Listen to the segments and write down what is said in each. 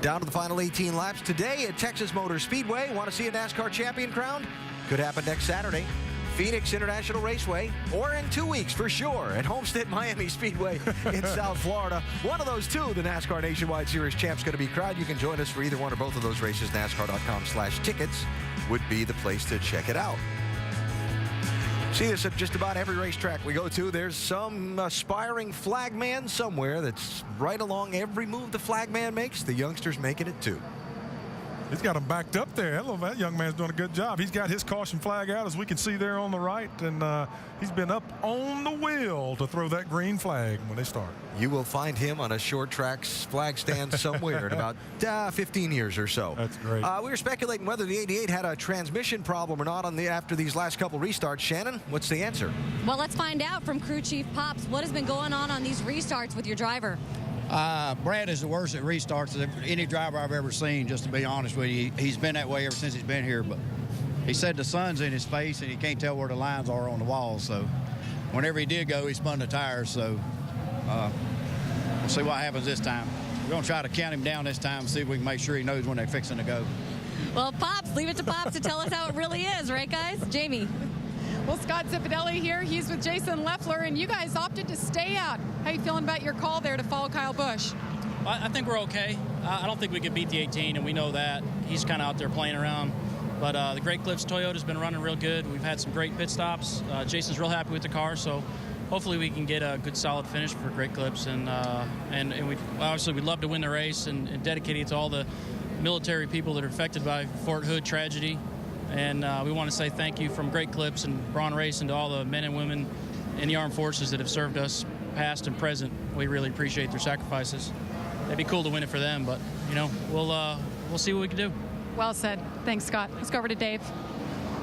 Down to the final 18 laps today at Texas Motor Speedway. Want to see a NASCAR champion crowned? Could happen next Saturday. Phoenix International Raceway, or in 2 weeks for sure at Homestead Miami Speedway in South Florida. One of those two, the NASCAR Nationwide Series champ's going to be crowned. You can join us for either one or both of those races. NASCAR.com/tickets would be the place to check it out. See this at just about every racetrack we go to. There's some aspiring flagman somewhere that's right along every move the flagman makes. The youngsters making it too. He's got him backed up there. Hello, that young man's doing a good job. He's got his caution flag out, as we can see there on the right, and he's been up on the wheel to throw that green flag when they start. You will find him on a short track flag stand somewhere in about 15 years or so. That's great. We were speculating whether the 88 had a transmission problem or not after these last couple restarts. Shannon, what's the answer? Well, let's find out from crew chief Pops. What has been going on these restarts with your driver? Brad is the worst at restarts of any driver I've ever seen, just to be honest with you. He's been that way ever since he's been here, but he said the sun's in his face and he can't tell where the lines are on the wall, so whenever he did go, he spun the tires, so we'll see what happens this time. We're going to try to count him down this time and see if we can make sure he knows when they're fixing to go. Well, Pops, leave it to Pops to tell us how it really is, right, guys? Jamie. Well, Scott Zipadelli here. He's with Jason Leffler, and you guys opted to stay out. How you feeling about your call there to follow Kyle Busch? I think we're okay. I don't think we could beat the 18, and we know that. He's kind of out there playing around. But the Great Clips Toyota's been running real good. We've had some great pit stops. Jason's real happy with the car, so hopefully we can get a good, solid finish for Great Clips. And we obviously we'd love to win the race and dedicate it to all the military people that are affected by Fort Hood tragedy. And we want to say thank you from Great Clips and Braun Racing to all the men and women in the armed forces that have served us, past and present. We really appreciate their sacrifices. It'd be cool to win it for them, but you know, we'll see what we can do. Well said. Thanks, Scott. Let's go over to Dave.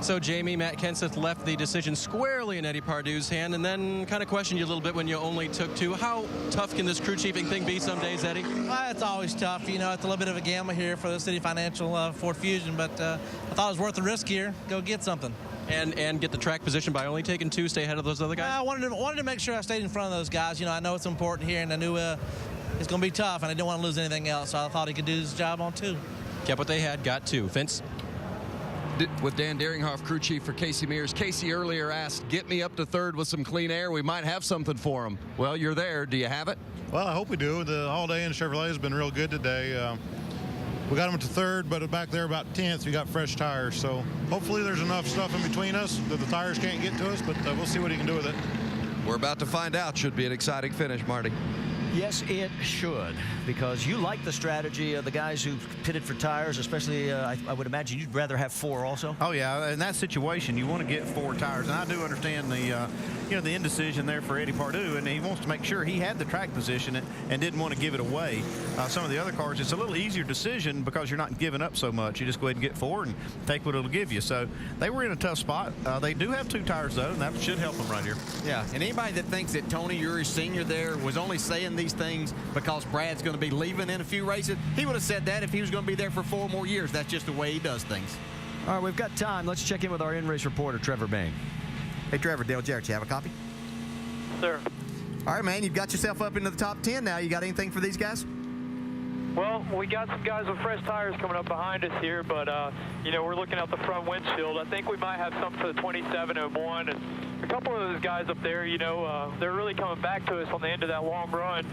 So, Jamie, Matt Kenseth left the decision squarely in Eddie Pardue's hand and then kind of questioned you a little bit when you only took two. How tough can this crew chiefing thing be some days, Eddie? It's always tough. You know, it's a little bit of a gamble here for the City Financial Ford Fusion, but I thought it was worth the risk here. Go get something. And get the track position by only taking two, stay ahead of those other guys? I wanted to make sure I stayed in front of those guys. You know, I know it's important here, and I knew it's going to be tough, and I didn't want to lose anything else, so I thought he could do his job on two. Kept what they had, got two. Vince? With Dan Deringhoff, crew chief for Casey Mears. Casey earlier asked, get me up to third with some clean air. We might have something for him. Well, you're there. Do you have it? Well, I hope we do. The all-day in Chevrolet has been real good today. We got him to third, but back there about 10th, we got fresh tires. So hopefully there's enough stuff in between us that the tires can't get to us, but we'll see what he can do with it. We're about to find out. Should be an exciting finish, Marty. Yes, it should, because you like the strategy of the guys who pitted for tires, especially I would imagine you'd rather have four also. Oh yeah, in that situation you want to get four tires, and I do understand the the indecision there for Eddie Pardue, and he wants to make sure he had the track position and didn't want to give it away. Some of the other cars, it's a little easier decision because you're not giving up so much. You just go ahead and get four and take what it'll give you. So they were in a tough spot. They do have two tires though, and that should help them right here. Yeah, and anybody that thinks that Tony Uri Sr. there was only saying these things because Brad's going to be leaving in a few races, he would have said that if he was going to be there for 4 more years. That's just the way he does things. All right, we've got time. Let's check in with our in-race reporter, Trevor Bain. Hey, Trevor, Dale Jarrett, you have a copy? Sir. All right, man, you've got yourself up into the top 10 now. You got anything for these guys? Well, we got some guys with fresh tires coming up behind us here, but, we're looking out the front windshield. I think we might have something for the 2701, and a couple of those guys up there, they're really coming back to us on the end of that long run.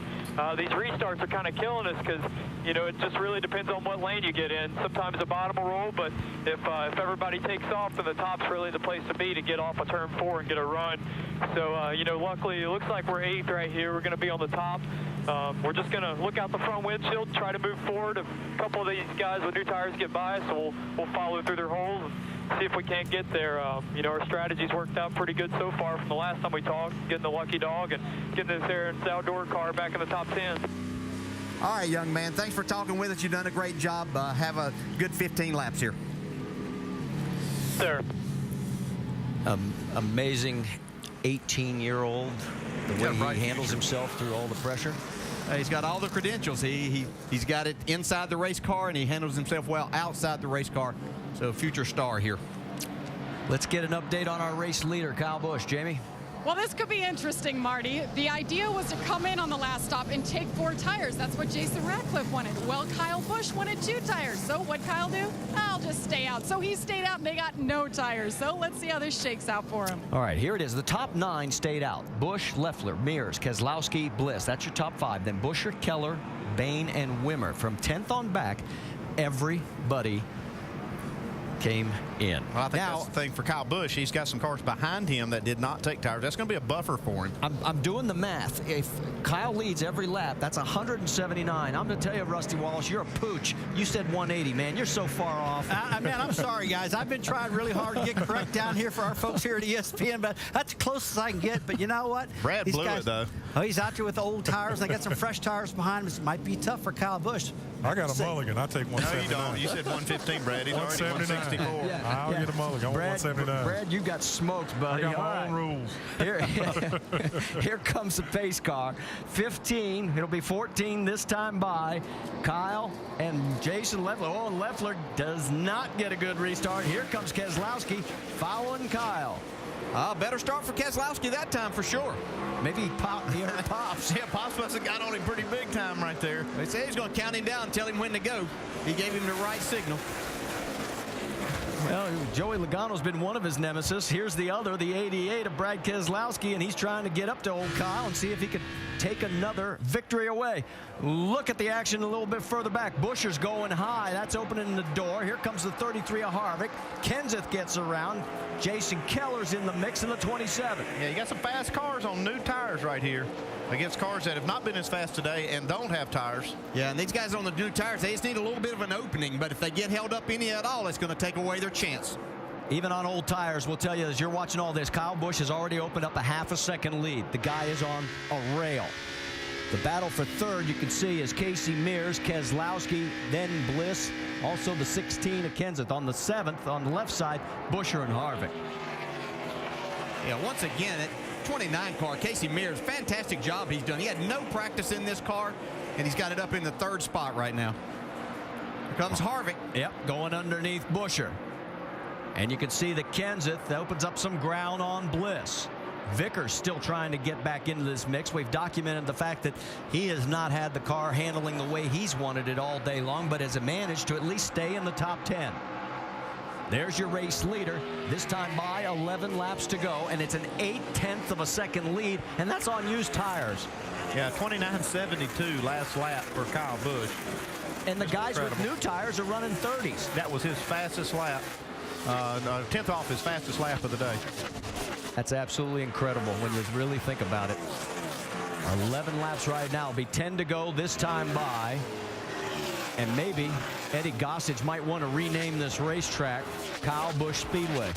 These restarts are kind of killing us because, it just really depends on what lane you get in. Sometimes the bottom will roll, but if everybody takes off, then the top's really the place to be to get off of turn 4 and get a run. So, luckily, it looks like we're 8th right here. We're going to be on the top. We're just going to look out the front windshield, try to move forward. If a couple of these guys with new tires get by us, so we'll follow through their holes and see if we can't get there. Our strategy's worked out pretty good so far from the last time we talked, getting the lucky dog and getting this Aaron's outdoor car back in the top 10. All right, young man, thanks for talking with us. You've done a great job. Have a good 15 laps here. Sir. Amazing 18-year-old, the way he handles himself through all the pressure. He's got all the credentials. He's got it inside the race car, and he handles himself well outside the race car. So future star here. Let's get an update on our race leader, Kyle Busch. Jamie? Well, this could be interesting, Marty. The idea was to come in on the last stop and take 4 tires. That's what Jason Ratcliffe wanted. Well, Kyle Busch wanted 2 tires. So what'd Kyle do? I'll just stay out. So he stayed out and they got no tires. So let's see how this shakes out for him. All right, here it is. The top 9 stayed out. Busch, Leffler, Mears, Keselowski, Bliss. That's your top 5. Then Buescher, Keller, Bain, and Wimmer. From 10th on back, everybody came in. Well, I think that's the thing for Kyle Busch. He's got some cars behind him that did not take tires. That's going to be a buffer for him. I'm doing the math. If Kyle leads every lap, that's 179. I'm going to tell you, Rusty Wallace, you're a pooch. You said 180, man. You're so far off. Man, I'm sorry, guys. I've been trying really hard to get correct down here for our folks here at ESPN, but that's the closest I can get. But you know what? Brad blew it, though. Oh, he's out there with the old tires. They got some fresh tires behind him. It might be tough for Kyle Busch. I got a mulligan. I take 179. No, you don't. You said 115, Brad. He's already 164. I'll get a mulligan. I want 179. Brad, you got smoked, buddy. I got my own rules. Here comes the pace car. 15. It'll be 14 this time by Kyle and Jason Leffler. Oh, and Leffler does not get a good restart. Here comes Keselowski following Kyle. Better start for Keselowski that time for sure. Maybe Pops. Yeah, Pops must have got on him pretty big time right there. They say he's going to count him down and tell him when to go. He gave him the right signal. Well, Joey Logano's been one of his nemesis. Here's the other, the 88 of Brad Keselowski, and he's trying to get up to old Kyle and see if he could take another victory away. Look at the action a little bit further back. Buescher's going high. That's opening the door. Here comes the 33 of Harvick. Kenseth gets around. Jason Keller's in the mix in the 27. Yeah, you got some fast cars on new tires right here against cars that have not been as fast today and don't have tires. Yeah, and these guys on the new tires, they just need a little bit of an opening, but if they get held up any at all, it's going to take away their chance. Even on old tires, we'll tell you as you're watching all this, Kyle Busch has already opened up a ½ second lead. The guy is on a rail. The battle for third, you can see, is Casey Mears, Keselowski, then Bliss. Also the 16 of Kenseth. On the 7th, on the left side, Buescher and Harvick. Yeah, once again, at 29 car, Casey Mears, fantastic job he's done. He had no practice in this car, and he's got it up in the 3rd spot right now. Here comes Harvick. Yep, going underneath Buescher. And you can see that Kenseth opens up some ground on Bliss. Vickers still trying to get back into this mix. We've documented the fact that he has not had the car handling the way he's wanted it all day long, but has managed to at least stay in the top 10. There's your race leader, this time by 11 laps to go, and it's an 0.8 of a second lead, and that's on used tires. Yeah, 29.72 last lap for Kyle Busch. And the guys with new tires are running 30s. That was his fastest lap. 10th off his fastest lap of the day. That's absolutely incredible when you really think about it. 11 laps right now. It'll be 10 to go this time by. And maybe Eddie Gossage might want to rename this racetrack Kyle Busch Speedway,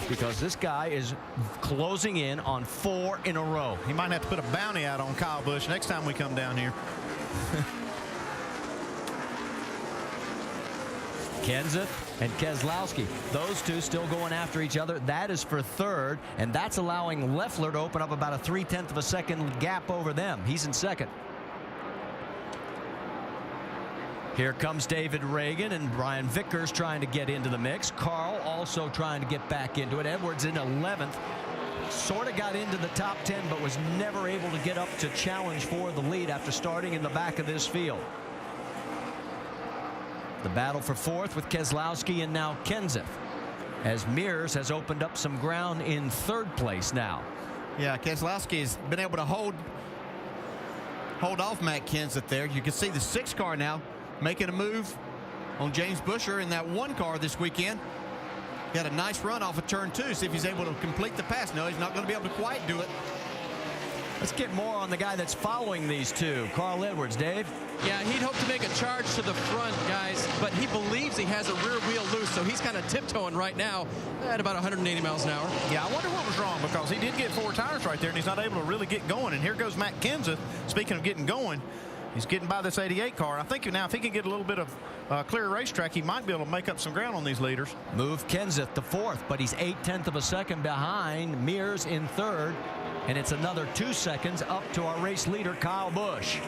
because this guy is closing in on 4 in a row. He might have to put a bounty out on Kyle Busch next time we come down here. Kenseth and Keselowski, those two still going after each other. That is for third, and that's allowing Leffler to open up about a 0.3 of a second gap over them. He's in second. Here comes David Reagan and Brian Vickers trying to get into the mix. Carl also trying to get back into it. Edwards in 11th. Sort of got into the top 10, but was never able to get up to challenge for the lead after starting in the back of this field. The battle for fourth with Keselowski and now Kenseth, as Mears has opened up some ground in 3rd place now. Yeah, Keselowski has been able to hold off Matt Kenseth there. You can see the 6 car now making a move on James Buescher in that 1 car this weekend. He had a nice run off of turn 2. See if he's able to complete the pass. No, he's not going to be able to quite do it. Let's get more on the guy that's following these two, Carl Edwards. Dave? Yeah, he'd hope to make a charge to the front, guys, but he believes he has a rear wheel loose, so he's kind of tiptoeing right now at about 180 miles an hour. Yeah, I wonder what was wrong, because he did get 4 tires right there, and he's not able to really get going. And here goes Matt Kenseth. Speaking of getting going, he's getting by this 88 car. I think now if he can get a little bit of clear racetrack, he might be able to make up some ground on these leaders. Move Kenseth to 4th, but he's 0.8 of a second behind Mears in 3rd. And it's another 2 seconds up to our race leader, Kyle Busch.